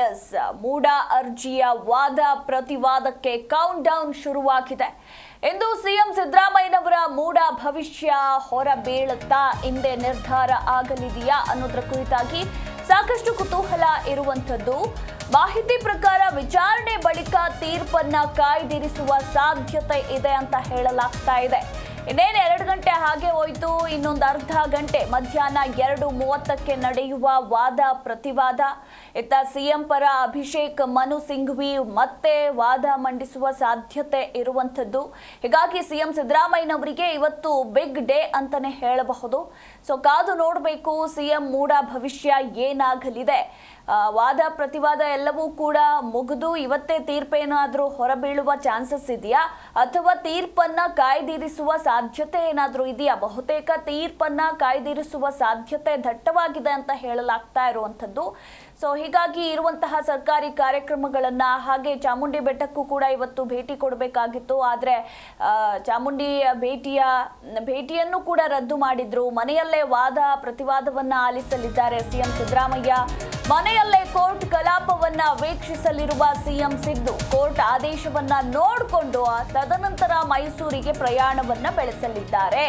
S, ಮೂಡ ಅರ್ಜಿಯ ವಾದ ಪ್ರತಿವಾದಕ್ಕೆ count down ಶುರುವಾಗಿದೆ. ಇಂದು ಸಿಎಂ ಸಿದ್ದರಾಮಯ್ಯನವರ ಮೂಡ ಭವಿಷ್ಯ ಹೊರಬೀಳುತ್ತಾ ಹಿಂದೆ ನಿರ್ಧಾರ ಆಗಲಿದೆಯಾ ಅನ್ನೋದರ ಕುರಿತಾಗಿ ಸಾಕಷ್ಟು ಕುತೂಹಲ ಇರುವಂಥದ್ದು. ಮಾಹಿತಿ ಪ್ರಕಾರ ವಿಚಾರಣೆ ಬಳಿಕ ತೀರ್ಪನ್ನ ಕಾಯ್ದಿರಿಸುವ ಸಾಧ್ಯತೆ ಇದೆ ಅಂತ ಹೇಳಲಾಗ್ತಾ ಇದೆ. ಇನ್ನೇನು 2 ಗಂಟೆ ಹಾಗೆ ಹೋಯ್ತು. ಇನ್ನೊಂದು ಅರ್ಧ ಗಂಟೆ ಮಧ್ಯಾಹ್ನ 2:30ಕ್ಕೆ ನಡೆಯುವ ವಾದ ಪ್ರತಿವಾದ. ಇತ್ತ ಸಿಎಂ ಪರ ಅಭಿಷೇಕ್ ಮನು ಸಿಂಘ್ವಿ ಮತ್ತೆ ವಾದ ಮಂಡಿಸುವ ಸಾಧ್ಯತೆ ಇರುವಂಥದ್ದು. ಹೀಗಾಗಿ ಸಿಎಂ ಸಿದ್ದರಾಮಯ್ಯನವರಿಗೆ ಇವತ್ತು ಬಿಗ್ ಡೇ ಅಂತಾನೆ ಹೇಳಬಹುದು. ಸೊ ಕಾದು ನೋಡಬೇಕು ಸಿಎಂ ಮೂಡ ಭವಿಷ್ಯ ಏನಾಗಲಿದೆ. ವಾದ ಪ್ರತಿವಾದ ಎಲ್ಲವೂ ಕೂಡ ಮುಗಿದು ಇವತ್ತೇ ತೀರ್ಪೇನಾದರೂ ಹೊರಬೀಳುವ ಚಾನ್ಸಸ್ ಇದೆಯಾ ಅಥವಾ ತೀರ್ಪನ್ನ ಕಾಯ್ದಿರಿಸುವ ಸಾಧ್ಯತೆ ಏನಾದರೂ ಇದೆಯಾ? ಬಹುತೇಕ ತೀರ್ಪನ್ನ ಕಾಯ್ದಿರಿಸುವ ಸಾಧ್ಯತೆ ದಟ್ಟವಾಗಿದೆ ಅಂತ ಹೇಳಲಾಗ್ತಾ ಇರುವಂಥದ್ದು. ಸೊ ಹೀಗಾಗಿ ಇರುವಂತಹ ಸರ್ಕಾರಿ ಕಾರ್ಯಕ್ರಮಗಳನ್ನ, ಹಾಗೆ ಚಾಮುಂಡಿ ಬೆಟ್ಟಕ್ಕೂ ಕೂಡ ಇವತ್ತು ಭೇಟಿ ಕೊಡಬೇಕಾಗಿತ್ತು. ಆದರೆ ಚಾಮುಂಡಿ ಭೇಟಿಯನ್ನು ಕೂಡ ರದ್ದು ಮಾಡಿದ್ರು. ಮನೆಯಲ್ಲೇ ವಾದ ಪ್ರತಿವಾದವನ್ನ ಆಲಿಸಲಿದ್ದಾರೆ ಸಿಎಂ ಸಿದ್ದರಾಮಯ್ಯ. ಮನೆಯಲ್ಲೇ ಕೋರ್ಟ್ ಕಲಾಪವನ್ನ ವೀಕ್ಷಿಸಲಿರುವ ಸಿಎಂ ಸಿದ್ದು ಕೋರ್ಟ್ ಆದೇಶವನ್ನ ನೋಡಿಕೊಂಡು ತದನಂತರ ಮೈಸೂರಿಗೆ ಪ್ರಯಾಣವನ್ನ ಬೆಳೆಸಲಿದ್ದಾರೆ.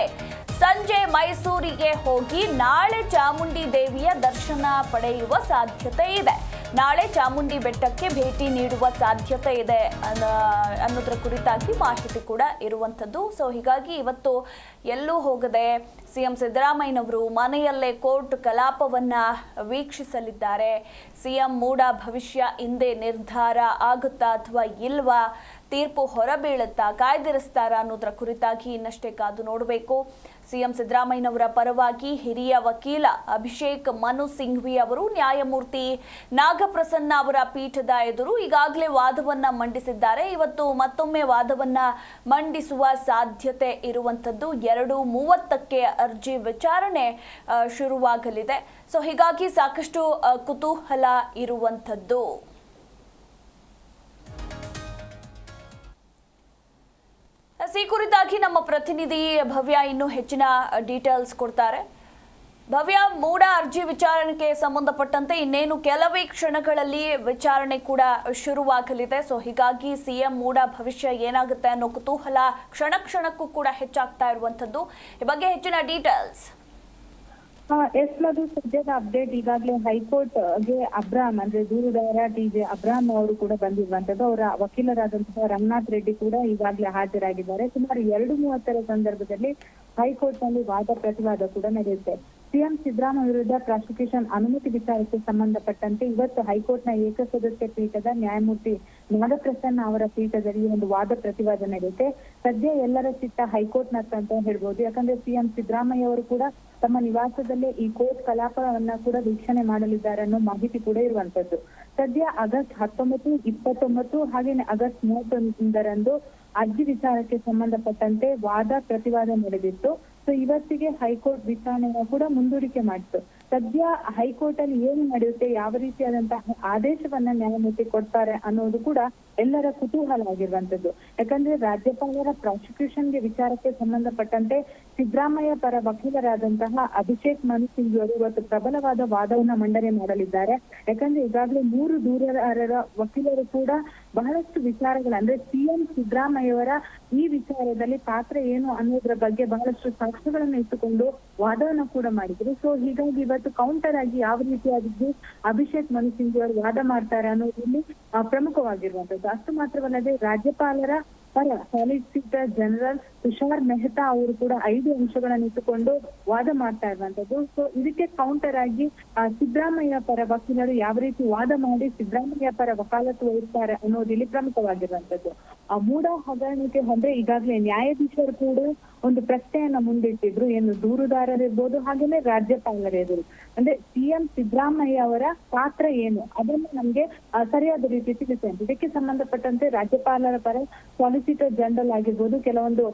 ಸಂಜೆ ಮೈಸೂರಿಗೆ ಹೋಗಿ ನಾಳೆ ಚಾಮುಂಡಿ ದೇವಿಯ ದರ್ಶನ ಪಡೆಯುವ ಸಾಧ್ಯತೆ ಇದೆ. ನಾಳೆ ಚಾಮುಂಡಿ ಬೆಟ್ಟಕ್ಕೆ ಭೇಟಿ ನೀಡುವ ಸಾಧ್ಯತೆ ಇದೆ ಅನ್ನೋದರ ಕುರಿತಾಗಿ ಮಾಹಿತಿ ಕೂಡ ಇರುವಂಥದ್ದು. ಸೊ ಹೀಗಾಗಿ ಇವತ್ತು ಎಲ್ಲೂ ಹೋಗದೆ ಸಿಎಂ ಸಿದ್ದರಾಮಯ್ಯನವರು ಮನೆಯಲ್ಲೇ ಕೋರ್ಟ್ ಕಲಾಪವನ್ನ ವೀಕ್ಷಿಸಲಿದ್ದಾರೆ. ಸಿಎಂ ಮೂಡ ಭವಿಷ್ಯ ಹಿಂದೆ ನಿರ್ಧಾರ ಆಗುತ್ತಾ ಅಥವಾ ಇಲ್ವಾ, ತೀರ್ಪು ಹೊರಬೀಳುತ್ತಾ, ಕಾಯ್ದಿರಿಸ್ತಾರಾ ಅನ್ನೋದರ ಕುರಿತಾಗಿ ಇನ್ನಷ್ಟೇ ಕಾದು ನೋಡಬೇಕು. ಸಿಎಂ ಸಿದ್ದರಾಮಯ್ಯನವರ ಪರವಾಗಿ ಹಿರಿಯ ವಕೀಲ ಅಭಿಷೇಕ್ ಮನು ಸಿಂಘ್ವಿ ಅವರು ನ್ಯಾಯಮೂರ್ತಿ ನಾಗಪ್ರಸನ್ನ ಅವರ ಪೀಠದ ಎದುರು ಈಗಾಗಲೇ ವಾದವನ್ನ ಮಂಡಿಸಿದ್ದಾರೆ. ಇವತ್ತು ಮತ್ತೊಮ್ಮೆ ವಾದವನ್ನ ಮಂಡಿಸುವ ಸಾಧ್ಯತೆ ಇರುವಂಥದ್ದು. 2:30ಕ್ಕೆ ಅರ್ಜಿ ವಿಚಾರಣೆ ಶುರುವಾಗಲಿದೆ. ಸೊ ಹೀಗಾಗಿ ಸಾಕಷ್ಟು ಕುತೂಹಲ ಇರುವಂಥದ್ದು. ಈ ಕುರಿತಾಗಿ ನಮ್ಮ ಪ್ರತಿನಿಧಿ ಭವ್ಯ ಇನ್ನೂ ಹೆಚ್ಚಿನ ಡೀಟೇಲ್ಸ್ ಕೊಡ್ತಾರೆ. ಭವ್ಯ, ಮೂಡ ಅರ್ಜಿ ವಿಚಾರಣೆಗೆ ಸಂಬಂಧಪಟ್ಟಂತೆ ಇನ್ನೇನು ಕೆಲವೇ ಕ್ಷಣಗಳಲ್ಲಿ ವಿಚಾರಣೆ ಕೂಡ ಶುರುವಾಗಲಿದೆ. ಸೊ ಹೀಗಾಗಿ ಸಿಎಂ ಮೂಡ ಭವಿಷ್ಯ ಏನಾಗುತ್ತೆ ಅನ್ನೋ ಕುತೂಹಲ ಕ್ಷಣಕ್ಕೂ ಕೂಡ ಹೆಚ್ಚಾಗ್ತಾ ಇರುವಂತದ್ದು. ಈ ಬಗ್ಗೆ ಹೆಚ್ಚಿನ ಡೀಟೇಲ್ಸ್. ಎಸ್ ಮಧು, ಸದ್ಯದ ಅಪ್ಡೇಟ್ ಈಗಾಗಲೇ ಹೈಕೋರ್ಟ್ಗೆ ಅಬ್ರಾಮ್ ಅಂದ್ರೆ ದೂರುದಾರ ಟಿ.ಜೆ. ಅಬ್ರಾಮ್ ಅವರು ಕೂಡ ಬಂದಿರುವಂತದ್ದು. ಅವರ ವಕೀಲರಾದಂತಹ ರಂಗನಾಥ್ ರೆಡ್ಡಿ ಕೂಡ ಈಗಾಗಲೇ ಹಾಜರಾಗಿದ್ದಾರೆ. ಸುಮಾರು 2:30 ಸಂದರ್ಭದಲ್ಲಿ ಹೈಕೋರ್ಟ್ ನಲ್ಲಿ ವಾದ ಪ್ರತಿವಾದ ಕೂಡ ನಡೆಯುತ್ತೆ. ಸಿಎಂ ಸಿದ್ದರಾಮಯ್ಯ ವಿರುದ್ಧ ಪ್ರಾಸಿಕ್ಯೂಷನ್ ಅನುಮತಿ ವಿಚಾರಕ್ಕೆ ಸಂಬಂಧಪಟ್ಟಂತೆ ಇವತ್ತು ಹೈಕೋರ್ಟ್ನ ಏಕಸದಸ್ಯ ಪೀಠದ ನ್ಯಾಯಮೂರ್ತಿ ನಾಗಪ್ರಸನ್ನ ಅವರ ಪೀಠದಲ್ಲಿ ಒಂದು ವಾದ ಪ್ರತಿವಾದ ನಡೆಯುತ್ತೆ. ಸದ್ಯ ಎಲ್ಲರ ಚಿತ್ತ ಹೈಕೋರ್ಟ್ನತ್ತ ಅಂತ ಹೇಳ್ಬೋದು. ಯಾಕಂದ್ರೆ ಸಿಎಂ ಸಿದ್ದರಾಮಯ್ಯ ಅವರು ಕೂಡ ತಮ್ಮ ನಿವಾಸದಲ್ಲೇ ಈ ಕೋರ್ಟ್ ಕಲಾಪವನ್ನ ಕೂಡ ವೀಕ್ಷಣೆ ಮಾಡಲಿದ್ದಾರೆ ಅನ್ನೋ ಮಾಹಿತಿ ಕೂಡ ಇರುವಂತದ್ದು. ಸದ್ಯ ಆಗಸ್ಟ್ 19, 29 ಹಾಗೇನೆ ಆಗಸ್ಟ್ 31ರಂದು ಅರ್ಜಿ ವಿಚಾರಕ್ಕೆ ಸಂಬಂಧಪಟ್ಟಂತೆ ವಾದ ಪ್ರತಿವಾದ ನಡೆದಿತ್ತು. ಸೊ ಇವತ್ತಿಗೆ ಹೈಕೋರ್ಟ್ ವಿಚಾರಣೆಯ ಕೂಡ ಮುಂದೂಡಿಕೆ ಮಾಡಿತ್ತು. ಸದ್ಯ ಹೈಕೋರ್ಟ್ ಅಲ್ಲಿ ಏನು ನಡೆಯುತ್ತೆ, ಯಾವ ರೀತಿಯಾದಂತಹ ಆದೇಶವನ್ನ ನ್ಯಾಯಮೂರ್ತಿ ಕೊಡ್ತಾರೆ ಅನ್ನೋದು ಕೂಡ ಎಲ್ಲರ ಕುತೂಹಲ ಆಗಿರುವಂತದ್ದು. ಯಾಕಂದ್ರೆ ರಾಜ್ಯಪಾಲರ ಪ್ರಾಸಿಕ್ಯೂಷನ್ಗೆ ವಿಚಾರಕ್ಕೆ ಸಂಬಂಧಪಟ್ಟಂತೆ ಸಿದ್ದರಾಮಯ್ಯ ಪರ ವಕೀಲರಾದಂತಹ ಅಭಿಷೇಕ್ ಮನು ಸಿಂಘ್ವಿ ಅವರು ಇವತ್ತು ಪ್ರಬಲವಾದ ವಾದವನ್ನ ಮಂಡನೆ ಮಾಡಲಿದ್ದಾರೆ. ಯಾಕಂದ್ರೆ ಈಗಾಗಲೇ 3 ದೂರುದಾರರ ವಕೀಲರು ಕೂಡ ಬಹಳಷ್ಟು ವಿಚಾರಗಳ ಅಂದ್ರೆ ಸಿಎಂ ಸಿದ್ದರಾಮಯ್ಯವರ ಈ ವಿಚಾರದಲ್ಲಿ ಪಾತ್ರ ಏನು ಅನ್ನೋದ್ರ ಬಗ್ಗೆ ಬಹಳಷ್ಟು ಸಾಕ್ಷ್ಯಗಳನ್ನು ಇಟ್ಟುಕೊಂಡು ವಾದವನ್ನ ಕೂಡ ಮಾಡಿದ್ರು. ಸೊ ಹೀಗಾಗಿ ಇವತ್ತು ಕೌಂಟರ್ ಆಗಿ ಯಾವ ರೀತಿಯಾಗಿದ್ದು ಅಭಿಷೇಕ್ ಮನು ಸಿಂಘ್ವಿ ಅವರು ವಾದ ಮಾಡ್ತಾರೆ ಅನ್ನೋದು ಇಲ್ಲಿ ಪ್ರಮುಖವಾಗಿರುವಂತದ್ದು. ಅಷ್ಟು ಮಾತ್ರವಲ್ಲದೆ ರಾಜ್ಯಪಾಲರ ಪರ ಸಾಲಿಸಿಟರ್ ಜನರಲ್ ತುಷಾರ್ ಮೆಹ್ತಾ ಅವರು ಕೂಡ 5 ಅಂಶಗಳನ್ನು ಇಟ್ಟುಕೊಂಡು ವಾದ ಮಾಡ್ತಾ ಇರುವಂತದ್ದು. ಸೊ ಇದಕ್ಕೆ ಕೌಂಟರ್ ಆಗಿ ಸಿದ್ದರಾಮಯ್ಯ ಪರ ವಕೀಲರು ಯಾವ ರೀತಿ ವಾದ ಮಾಡಿ ಸಿದ್ದರಾಮಯ್ಯ ಪರ ವಕಾಲತ್ತು ವಹಿಸ್ತಾರೆ ಅನ್ನೋದು ಇಲ್ಲಿ ಪ್ರಮುಖವಾಗಿರುವಂತದ್ದು. ಮೂಡ ಹಗರಣಕ್ಕೆ ಅಂದ್ರೆ ಈಗಾಗಲೇ ನ್ಯಾಯಾಧೀಶರು ಕೂಡ ಒಂದು ಪ್ರಶ್ನೆಯನ್ನ ಮುಂದಿಟ್ಟಿದ್ರು. ಏನು ದೂರುದಾರರಿರ್ಬೋದು ಹಾಗೇನೆ ರಾಜ್ಯಪಾಲರ ಎದುರು ಅಂದ್ರೆ ಸಿಎಂ ಸಿದ್ದರಾಮಯ್ಯ ಅವರ ಪಾತ್ರ ಏನು ಅದನ್ನು ನಮ್ಗೆ ಸರಿಯಾದ ರೀತಿ ತಿಳಿಸುತ್ತೆ. ಇದಕ್ಕೆ ಸಂಬಂಧಪಟ್ಟಂತೆ ರಾಜ್ಯಪಾಲರ ಪರ ಸಾಲಿಸಿಟರ್ ಜನರಲ್ ಆಗಿರ್ಬೋದು ಕೆಲವೊಂದು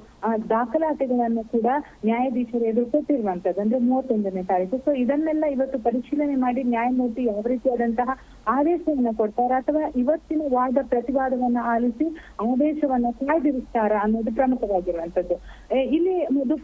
ದಾಖಲಾತಿಗಳನ್ನು ಕೂಡ ನ್ಯಾಯಾಧೀಶರು ಎದುರು ಕೊಟ್ಟಿರುವಂತದ್ದು ಅಂದ್ರೆ 31ನೇ ತಾರೀಕು. ಸೊ ಇದನ್ನೆಲ್ಲ ಇವತ್ತು ಪರಿಶೀಲನೆ ಮಾಡಿ ನ್ಯಾಯಮೂರ್ತಿ ಯಾವ ರೀತಿಯಾದಂತಹ ಆದೇಶವನ್ನ ಕೊಡ್ತಾರ ಅಥವಾ ಇವತ್ತಿನ ವಾದ ಪ್ರತಿವಾದವನ್ನ ಆಲಿಸಿ ಆದೇಶವನ್ನ ಕಾಯ್ದಿರಿಸ್ತಾರ ಅನ್ನೋದು ಪ್ರಮುಖವಾಗಿರುವಂತದ್ದು. ಇಲ್ಲಿ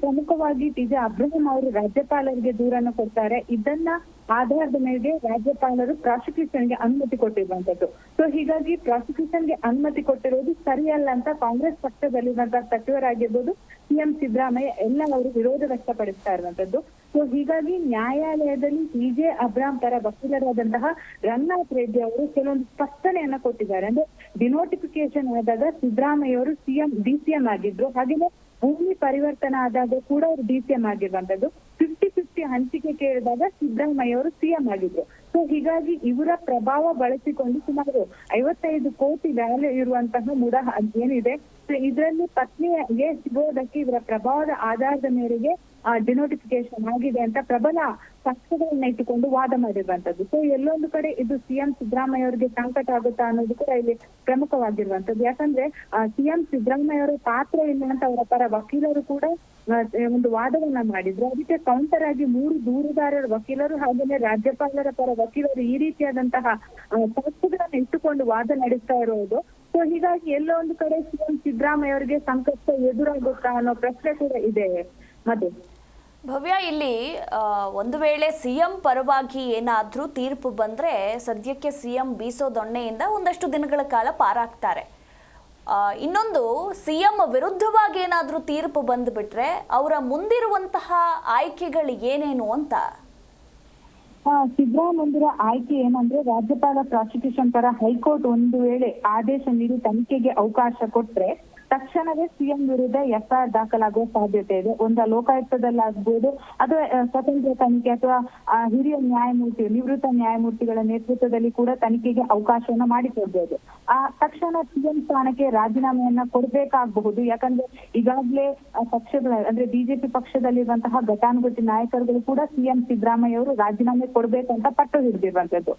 ಪ್ರಮುಖವಾಗಿ ಟಿ.ಜೆ. ಅಬ್ರಹಂ ಅವರು ರಾಜ್ಯಪಾಲರಿಗೆ ದೂರನ್ನು ಕೊಡ್ತಾರೆ. ಇದನ್ನ ಆಧಾರದ ಮೇರೆಗೆ ರಾಜ್ಯಪಾಲರು ಪ್ರಾಸಿಕ್ಯೂಷನ್ಗೆ ಅನುಮತಿ ಕೊಟ್ಟಿರುವಂತದ್ದು. ಸೊ ಹೀಗಾಗಿ ಪ್ರಾಸಿಕ್ಯೂಷನ್ಗೆ ಅನುಮತಿ ಕೊಟ್ಟಿರೋದು ಸರಿಯಲ್ಲ ಅಂತ ಕಾಂಗ್ರೆಸ್ ಪಕ್ಷದಲ್ಲಿರುವಂತಹ ಸಚಿವರಾಗಿರ್ಬೋದು, ಸಿಎಂ ಸಿದ್ದರಾಮಯ್ಯ ಎಲ್ಲ ಅವರು ವಿರೋಧ ವ್ಯಕ್ತಪಡಿಸ್ತಾ ಇರುವಂತದ್ದು. ಸೊ ಹೀಗಾಗಿ ನ್ಯಾಯಾಲಯದಲ್ಲಿ ಟಿ.ಜೆ. ಅಬ್ರಾಮ್ ಪರ ವಕೀಲರಾದಂತಹ ರಂಗನಾಥ್ ರೆಡ್ಡಿ ಅವರು ಕೆಲವೊಂದು ಸ್ಪಷ್ಟನೆಯನ್ನ ಕೊಟ್ಟಿದ್ದಾರೆ. ಅಂದ್ರೆ ಡಿನೋಟಿಫಿಕೇಶನ್ ಆದಾಗ ಸಿದ್ದರಾಮಯ್ಯ ಅವರು ಡಿ.ಸಿ.ಎಂ ಆಗಿದ್ರು, ಹಾಗೇನೆ ಭೂಮಿ ಪರಿವರ್ತನೆ ಆದಾಗ ಕೂಡ ಅವರು ಡಿ.ಸಿ.ಎಂ ಆಗಿರುವಂತದ್ದು. 50-50 ಹಂಚಿಕೆ ಕೇಳಿದಾಗ ಸಿದ್ದರಾಮಯ್ಯ ಅವರು ಸಿಎಂ ಆಗಿದ್ರು. ಸೊ ಹೀಗಾಗಿ ಇವರ ಪ್ರಭಾವ ಬಳಸಿಕೊಂಡು ಸುಮಾರು 55 ಕೋಟಿ ವ್ಯಾಲ್ಯೂ ಇರುವಂತಹ ಮುಡಾ ಏನಿದೆ, ಇದರಲ್ಲಿ ಪತ್ನಿಗೆ ಸಿಗೋದಕ್ಕೆ ಇವರ ಪ್ರಭಾವದ ಆಧಾರದ ಮೇರೆಗೆ ಡಿನೋಟಿಫಿಕೇಶನ್ ಆಗಿದೆ ಅಂತ ಪ್ರಬಲ ಸಾಕ್ಷ್ಯಗಳನ್ನ ಇಟ್ಟುಕೊಂಡು ವಾದ ಮಾಡಿರುವಂತದ್ದು. ಸೊ ಎಲ್ಲೊಂದು ಕಡೆ ಇದು ಸಿಎಂ ಸಿದ್ದರಾಮಯ್ಯ ಅವರಿಗೆ ಸಂಕಟ ಆಗುತ್ತಾ ಅನ್ನೋದು ಕೂಡ ಇಲ್ಲಿ ಪ್ರಮುಖವಾಗಿರುವಂತದ್ದು. ಯಾಕಂದ್ರೆ ಸಿಎಂ ಸಿದ್ದರಾಮಯ್ಯ ಅವರ ಪಾತ್ರ ಇಲ್ಲ ಅಂತ ಅವರ ಪರ ವಕೀಲರು ಕೂಡ ಒಂದು ವಾದವನ್ನ ಮಾಡಿದ್ರು. ಅದಕ್ಕೆ ಕೌಂಟರ್ ಆಗಿ 3 ದೂರುದಾರರ ವಕೀಲರು ಹಾಗೇನೆ ರಾಜ್ಯಪಾಲರ ಪರ ವಕೀಲರು ಈ ರೀತಿಯಾದಂತಹ ಸಾಕ್ಷ್ಯಗಳನ್ನ ಇಟ್ಟುಕೊಂಡು ವಾದ ನಡೆಸ್ತಾ ಇರೋದು. ಸೊ ಹೀಗಾಗಿ ಎಲ್ಲೋ ಒಂದು ಕಡೆ ಸಿಎಂ ಸಿದ್ದರಾಮಯ್ಯ ಅವರಿಗೆ ಸಂಕಷ್ಟ ಎದುರಾಗುತ್ತಾ ಅನ್ನೋ ಪ್ರಶ್ನೆ ಕೂಡ ಇದೆ. ಮತ್ತೆ ಭವ್ಯ, ಇಲ್ಲಿ ಒಂದು ವೇಳೆ ಸಿಎಂ ಪರವಾಗಿ ಏನಾದ್ರೂ ತೀರ್ಪು ಬಂದ್ರೆ ಸದ್ಯಕ್ಕೆ ಸಿಎಂ ಬೀಸೋ ದೊಣ್ಣೆಯಿಂದ ಒಂದಷ್ಟು ದಿನಗಳ ಕಾಲ ಪಾರಾಗ್ತಾರೆ. ಇನ್ನೊಂದು, ಸಿಎಂ ವಿರುದ್ಧವಾಗಿ ಏನಾದ್ರೂ ತೀರ್ಪು ಬಂದ್ಬಿಟ್ರೆ ಅವರ ಮುಂದಿರುವಂತಹ ಆಯ್ಕೆಗಳು ಏನೇನು ಅಂತ. ಸಿದ್ದರಾಮಯ್ಯರ ಆಯ್ಕೆ ಏನಂದ್ರೆ, ರಾಜ್ಯಪಾಲ ಪ್ರಾಸಿಕ್ಯೂಷನ್ ಪರ ಹೈಕೋರ್ಟ್ ಒಂದು ವೇಳೆ ಆದೇಶ ನೀಡಿ ತನಿಖೆಗೆ ಅವಕಾಶ ಕೊಟ್ರೆ ತಕ್ಷಣವೇ ಸಿಎಂ ವಿರುದ್ಧ ಎಫ್ಐಆರ್ ದಾಖಲಾಗುವ ಸಾಧ್ಯತೆ ಇದೆ. ಒಂದು ಲೋಕಾಯುಕ್ತದಲ್ಲಾಗಬಹುದು ಅಥವಾ ಸ್ವತಂತ್ರ ತನಿಖೆ ಅಥವಾ ಹಿರಿಯ ನ್ಯಾಯಮೂರ್ತಿ, ನಿವೃತ್ತ ನ್ಯಾಯಮೂರ್ತಿಗಳ ನೇತೃತ್ವದಲ್ಲಿ ಕೂಡ ತನಿಖೆಗೆ ಅವಕಾಶವನ್ನ ಮಾಡಿಕೊಡ್ಬಹುದು. ತಕ್ಷಣ ಸಿಎಂ ಸ್ಥಾನಕ್ಕೆ ರಾಜೀನಾಮೆಯನ್ನ ಕೊಡ್ಬೇಕಾಗಬಹುದು. ಯಾಕಂದ್ರೆ ಈಗಾಗಲೇ ಪಕ್ಷಗಳ ಅಂದ್ರೆ ಬಿಜೆಪಿ ಪಕ್ಷದಲ್ಲಿರುವಂತಹ ಘಟಾನುಘಟಿ ನಾಯಕರುಗಳು ಕೂಡ ಸಿಎಂ ಸಿದ್ದರಾಮಯ್ಯ ಅವರು ರಾಜೀನಾಮೆ ಕೊಡ್ಬೇಕಂತ ಪಟ್ಟು ಹಿಡಿದಿರುವಂತದ್ದು.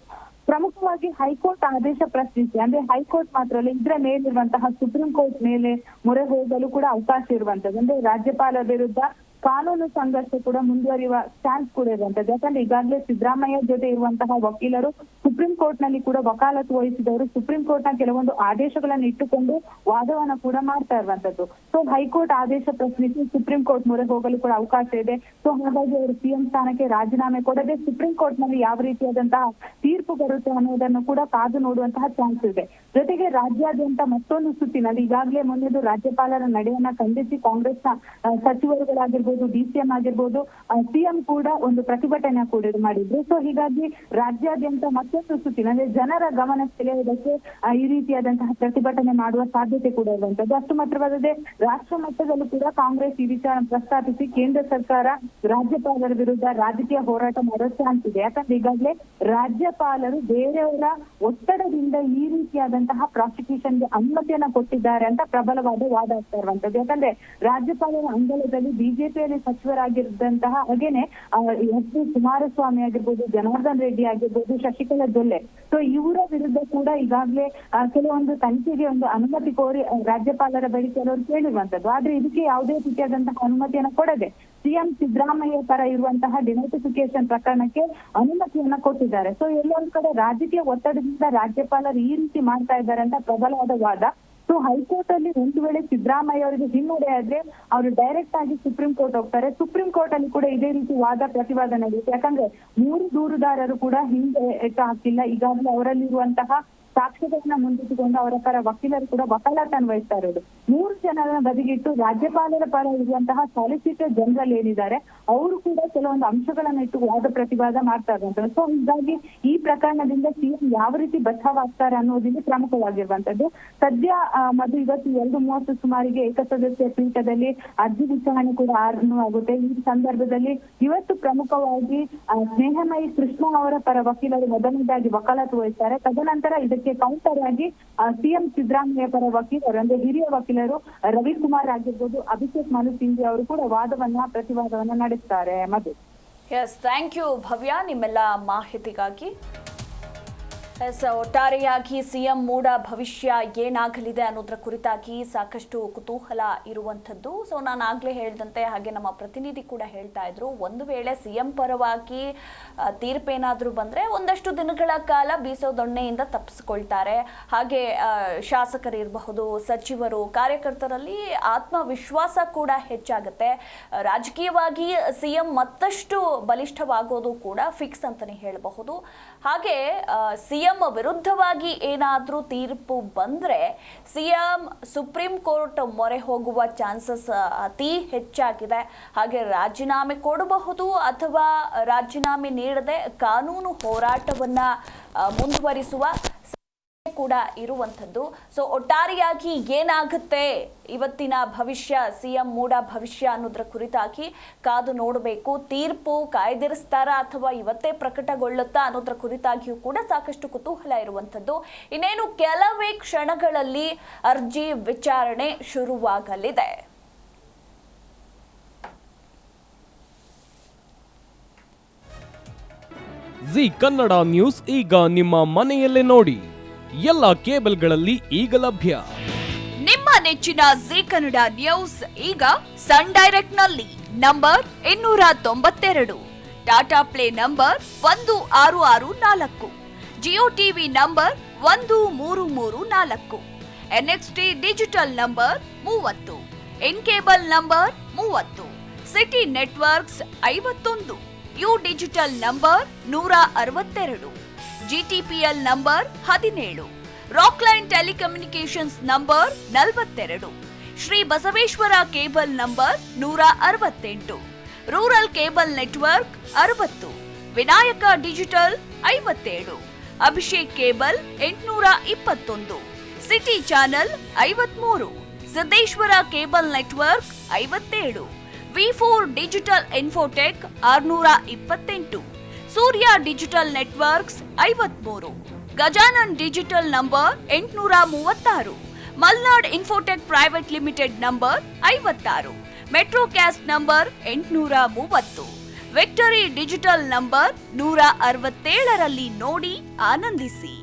ಪ್ರಮುಖವಾಗಿ ಹೈಕೋರ್ಟ್ ಆದೇಶ ಪ್ರಶ್ನಿಸಿ, ಅಂದ್ರೆ ಹೈಕೋರ್ಟ್ ಮಾತ್ರ ಅಲ್ಲ, ಇದರ ಮೇಲಿರುವಂತಹ ಸುಪ್ರೀಂ ಕೋರ್ಟ್ ಮೇಲೆ ಮೊರೆ ಹೋಗಲು ಕೂಡ ಅವಕಾಶ ಇರುವಂತದ್ದು. ಅಂದ್ರೆ ರಾಜ್ಯಪಾಲ ವಿರುದ್ಧ ಕಾನೂನು ಸಂಘರ್ಷ ಕೂಡ ಮುಂದುವರಿಯುವ ಚಾನ್ಸ್ ಕೂಡ ಇರುವಂತದ್ದು. ಯಾಕಂದ್ರೆ ಈಗಾಗಲೇ ಸಿದ್ದರಾಮಯ್ಯ ಜೊತೆ ಇರುವಂತಹ ವಕೀಲರು ಸುಪ್ರೀಂ ಕೋರ್ಟ್ ನಲ್ಲಿ ಕೂಡ ವಕಾಲತ್ತು ವಹಿಸಿದವರು ಸುಪ್ರೀಂ ಕೋರ್ಟ್ ನ ಕೆಲವೊಂದು ಆದೇಶಗಳನ್ನು ಇಟ್ಟುಕೊಂಡು ವಾದವನ್ನ ಕೂಡ ಮಾಡ್ತಾ ಇರುವಂತದ್ದು. ಸೊ ಹೈಕೋರ್ಟ್ ಆದೇಶ ಪ್ರಶ್ನಿಸಿ ಸುಪ್ರೀಂ ಕೋರ್ಟ್ ಮೊರೆ ಹೋಗಲು ಕೂಡ ಅವಕಾಶ ಇದೆ. ಸೊ ಹಾಗಾಗಿ ಅವರು ಸಿಎಂ ಸ್ಥಾನಕ್ಕೆ ರಾಜೀನಾಮೆ ಕೊಡದೆ ಸುಪ್ರೀಂ ಕೋರ್ಟ್ ನಲ್ಲಿ ಯಾವ ರೀತಿಯಾದಂತಹ ತೀರ್ಪು ಬರುತ್ತೆ ಅನ್ನೋದನ್ನು ಕೂಡ ಕಾದು ನೋಡುವಂತಹ ಚಾನ್ಸ್ ಇದೆ. ಜೊತೆಗೆ ರಾಜ್ಯಾದ್ಯಂತ ಮತ್ತೊಂದು ಸುತ್ತಿನಲ್ಲಿ ಈಗಾಗಲೇ ಮೊನ್ನೆದು ರಾಜ್ಯಪಾಲರ ನಡೆಯನ್ನ ಖಂಡಿಸಿ ಕಾಂಗ್ರೆಸ್ನ ಸಚಿವರುಗಳಾಗಿರ್ಬೋದು, ಡಿಸಿಎಂ ಆಗಿರ್ಬೋದು, ಸಿಎಂ ಕೂಡ ಒಂದು ಪ್ರತಿಭಟನೆ ಕೂಡ ಮಾಡಿದ್ರು. ಸೊ ಹೀಗಾಗಿ ರಾಜ್ಯಾದ್ಯಂತ ಮತ್ತೊಂದು ಸುತ್ತಿನಲ್ಲಿ ಜನರ ಗಮನ ಸೆಳೆಯುವುದಕ್ಕೆ ಈ ರೀತಿಯಾದಂತಹ ಪ್ರತಿಭಟನೆ ಮಾಡುವ ಸಾಧ್ಯತೆ ಕೂಡ ಇರುವಂತದ್ದು. ಅಷ್ಟು ಮಾತ್ರವಲ್ಲದೆ ರಾಷ್ಟ್ರ ಮಟ್ಟದಲ್ಲೂ ಕೂಡ ಕಾಂಗ್ರೆಸ್ ಈ ವಿಚಾರ ಪ್ರಸ್ತಾಪಿಸಿ ಕೇಂದ್ರ ಸರ್ಕಾರ ರಾಜ್ಯಪಾಲರ ವಿರುದ್ಧ ರಾಜಕೀಯ ಹೋರಾಟ ಮಾಡೋ ಚಾನ್ಸ್ ಇದೆ. ಯಾಕಂದ್ರೆ ಈಗಾಗಲೇ ರಾಜ್ಯಪಾಲರು ಬೇರೆಯವರ ಒತ್ತಡದಿಂದ ಈ ರೀತಿಯಾದಂತಹ ಪ್ರಾಸಿಕ್ಯೂಷನ್ಗೆ ಅನುಮತಿಯನ್ನ ಕೊಟ್ಟಿದ್ದಾರೆ ಅಂತ ಪ್ರಬಲವಾದ ವಾದ ಆಗ್ತಾ ಇರುವಂತದ್ದು. ಯಾಕಂದ್ರೆ ರಾಜ್ಯಪಾಲರ ಅಂಗಳದಲ್ಲಿ ಬಿಜೆಪಿಯಲ್ಲಿ ಸಚಿವರಾಗಿದ್ದಂತಹ ಹಾಗೇನೆ ಎಸ್ ಕುಮಾರಸ್ವಾಮಿ ಆಗಿರ್ಬೋದು, ಜನಾರ್ದನ್ ರೆಡ್ಡಿ ಆಗಿರ್ಬೋದು, ಶಶಿಕಲಾ ಜೊಲ್ಲೆ, ಸೊ ಇವರ ವಿರುದ್ಧ ಕೂಡ ಈಗಾಗಲೇ ಕೆಲವೊಂದು ತನಿಖೆಗೆ ಒಂದು ಅನುಮತಿ ಕೋರಿ ರಾಜ್ಯಪಾಲರ ಬಳಿ ಕೆಲವರು ಕೇಳಿರುವಂತದ್ದು. ಆದ್ರೆ ಇದಕ್ಕೆ ಯಾವುದೇ ರೀತಿಯಾದಂತಹ ಅನುಮತಿಯನ್ನ ಕೊಡದೆ ಸಿಎಂ ಸಿದ್ದರಾಮಯ್ಯ ಪರ ಇರುವಂತಹ ಡಿನೋಟಿಫಿಕೇಶನ್ ಪ್ರಕರಣಕ್ಕೆ ಅನುಮತಿಯನ್ನ ಕೊಟ್ಟಿದ್ದಾರೆ. ಸೊ ಎಲ್ಲೊಂದು ಕಡೆ ರಾಜಕೀಯ ಒತ್ತಡದಿಂದ ರಾಜ್ಯಪಾಲರು ಈ ರೀತಿ ಮಾಡ್ತಾ ಇದ್ದಾರೆ ಅಂತ ಪ್ರಬಲವಾದ ವಾದ. ಸೊ ಹೈಕೋರ್ಟ್ ಅಲ್ಲಿ ಒಂದು ವೇಳೆ ಸಿದ್ದರಾಮಯ್ಯ ಅವರಿಗೆ ಹಿನ್ನಡೆ ಆದ್ರೆ ಅವರು ಡೈರೆಕ್ಟ್ ಆಗಿ ಸುಪ್ರೀಂ ಕೋರ್ಟ್ ಹೋಗ್ತಾರೆ. ಸುಪ್ರೀಂ ಕೋರ್ಟ್ ಅಲ್ಲಿ ಕೂಡ ಇದೇ ರೀತಿ ವಾದ ಪ್ರತಿವಾದ ನಡೆಯುತ್ತೆ. ಯಾಕಂದ್ರೆ 3 ದೂರುದಾರರು ಕೂಡ ಹಿಂದೆ ಹಾಕಿಲ್ಲ. ಈಗಾಗಲೇ ಅವರಲ್ಲಿರುವಂತಹ ಸಾಕ್ಷ್ಯಗಳನ್ನ ಮುಂದಿಟ್ಟುಕೊಂಡು ಅವರ ಪರ ವಕೀಲರು ಕೂಡ ವಕಾಲತನ್ನು ವಹಿಸ್ತಾ ಇರೋದು. 3 ಜನರನ್ನ ಬದಿಗಿಟ್ಟು ರಾಜ್ಯಪಾಲರ ಪರ ಇರುವಂತಹ ಸಾಲಿಸಿಟರ್ ಜನರಲ್ ಏನಿದ್ದಾರೆ ಅವರು ಕೂಡ ಕೆಲವೊಂದು ಅಂಶಗಳನ್ನ ಇಟ್ಟು ವಾದ ಪ್ರತಿವಾದ ಮಾಡ್ತಾ ಇರುವಂತದ್ದು. ಸೊ ಹೀಗಾಗಿ ಈ ಪ್ರಕರಣದಿಂದ ಸಿಎಂ ಯಾವ ರೀತಿ ಬಚಾವಾಗ್ತಾರೆ ಅನ್ನೋದಿಲ್ಲಿ ಪ್ರಮುಖವಾಗಿರುವಂತದ್ದು. ಸದ್ಯ ಇವತ್ತು 2:30 ಸುಮಾರಿಗೆ ಏಕಸದಸ್ಯ ಪೀಠದಲ್ಲಿ ಅರ್ಜಿ ವಿಚಾರಣೆ ಕೂಡ ಆರಂಭವಾಗುತ್ತೆ. ಈ ಸಂದರ್ಭದಲ್ಲಿ ಇವತ್ತು ಪ್ರಮುಖವಾಗಿ ಸ್ನೇಹಮಯಿ ಕೃಷ್ಣ ಅವರ ಪರ ವಕೀಲರು ಮೊದಲನೇದಾಗಿ ವಕಾಲತ್ತು ವಹಿಸ್ತಾರೆ. ತದನಂತರ ಇದಕ್ಕೆ ಕೌಂಟರ್ ಆಗಿ ಸಿಎಂ ಸಿದ್ದರಾಮಯ್ಯ ಪರ ವಕೀಲರು ಅಂದ್ರೆ ಹಿರಿಯ ವಕೀಲರು ರವಿಕುಮಾರ್ ಆಗಿರ್ಬೋದು, ಅಭಿಷೇಕ್ ಮನು ಸಿಂಘಿ ಅವರು ಕೂಡ ವಾದವನ್ನ ಪ್ರತಿವಾದವನ್ನ ನಡೆಸ್ತಾರೆ. ಮಧು. ಎಸ್, ಥ್ಯಾಂಕ್ ಯು ಭವ್ಯ ನಿಮ್ಮೆಲ್ಲ ಮಾಹಿತಿಗಾಗಿ. ಒಟ್ಟಾರೆಯಾಗಿ ಸಿಎಂ ಮೂಡ ಭವಿಷ್ಯ ಏನಾಗಲಿದೆ ಅನ್ನೋದ್ರ ಕುರಿತಾಗಿ ಸಾಕಷ್ಟು ಕುತೂಹಲ ಇರುವಂಥದ್ದು. ನಾನು ಆಗ್ಲೇ ಹೇಳಿದಂತೆ, ಹಾಗೆ ನಮ್ಮ ಪ್ರತಿನಿಧಿ ಕೂಡ ಹೇಳ್ತಾ ಇದ್ರು, ಒಂದು ವೇಳೆ ಸಿಎಂ ಪರವಾಗಿ ತೀರ್ಪೇನಾದ್ರೂ ಬಂದ್ರೆ ಒಂದಷ್ಟು ದಿನಗಳ ಕಾಲ ಬೀಸೋ ದೊಣ್ಣೆಯಿಂದ ತಪ್ಪಿಸ್ಕೊಳ್ತಾರೆ. ಹಾಗೆ ಶಾಸಕರಿರಬಹುದು, ಸಚಿವರು, ಕಾರ್ಯಕರ್ತರಲ್ಲಿ ಆತ್ಮವಿಶ್ವಾಸ ಕೂಡ ಹೆಚ್ಚಾಗುತ್ತೆ. ರಾಜಕೀಯವಾಗಿ ಸಿಎಂ ಮತ್ತಷ್ಟು ಬಲಿಷ್ಠವಾಗೋದು ಕೂಡ ಫಿಕ್ಸ್ ಅಂತಾನೆ ಹೇಳಬಹುದು. ಹಾಗೆ ಸಿಎಂ ವಿರುದ್ಧವಾಗಿ ಏನಾದ್ರೂ ತೀರ್ಪು ಬಂದ್ರೆ ಸಿಎಂ ಸುಪ್ರೀಂ ಕೋರ್ಟ್ ಮೊರೆ ಹೋಗುವ ಚಾನ್ಸಸ್ ಅತಿ ಹೆಚ್ಚಾಗಿದೆ. ಹಾಗೆ ರಾಜೀನಾಮೆ ಕೊಡಬಹುದು ಅಥವಾ ರಾಜೀನಾಮೆ ನೀಡದೆ ಕಾನೂನು ಹೋರಾಟವನ್ನ ಮುಂದುವರಿಸುವ ಕೂಡ ಇರುವಂಥದ್ದು. ಒಟ್ಟಾರೆಯಾಗಿ ಏನಾಗುತ್ತೆ ಇವತ್ತಿನ ಭವಿಷ್ಯ, ಸಿಎಂ ಮೂಡ ಭವಿಷ್ಯ ಅನ್ನೋದ್ರ ಕುರಿತಾಗಿ ಕಾದು ನೋಡಬೇಕು. ತೀರ್ಪು ಕಾಯ್ದಿರಿಸ್ತಾರಾ ಅಥವಾ ಇವತ್ತೇ ಪ್ರಕಟಗೊಳ್ಳುತ್ತಾ ಅನ್ನೋದ್ರ ಕುರಿತಾಗಿಯೂ ಕೂಡ ಸಾಕಷ್ಟು ಕುತೂಹಲ ಇರುವಂಥದ್ದು. ಇನ್ನೇನು ಕೆಲವೇ ಕ್ಷಣಗಳಲ್ಲಿ ಅರ್ಜಿ ವಿಚಾರಣೆ ಶುರುವಾಗಲಿದೆ. ಜಿ ಕನ್ನಡ ನ್ಯೂಸ್ ಈಗ ನಿಮ್ಮ ಮನೆಯಲ್ಲೇ ನೋಡಿ. ಎಲ್ಲ ಕೇಬಲ್ಗಳಲ್ಲಿ ಈಗ ಲಭ್ಯ. ನಿಮ್ಮ ನೆಚ್ಚಿನ ಜಿ ಕನ್ನಡ ನ್ಯೂಸ್ ಈಗ ಸನ್ ಡೈರೆಕ್ಟ್ ನಲ್ಲಿ number 292, Tata Play number 1664, Jio TV number 1334, NXT Digital number 30, In Cable number 30, City Networks 51, U Digital number 162, GTPL number 17, Rockline telecommunications number 42, Shri Basaveshwara cable number 168, rural cable network 60, Vinayaka digital 57, Abhishek cable 821, city channel 53, Siddeshwara cable network 57, ವಿ4 digital infotech 628, Surya digital networks 53, Gajanan digital number 836, Malnad Infotech Private Limited number 56, Metrocast number 830, Victory Digital number 167ರಲ್ಲಿ ನೋಡಿ ಆನಂದಿಸಿ.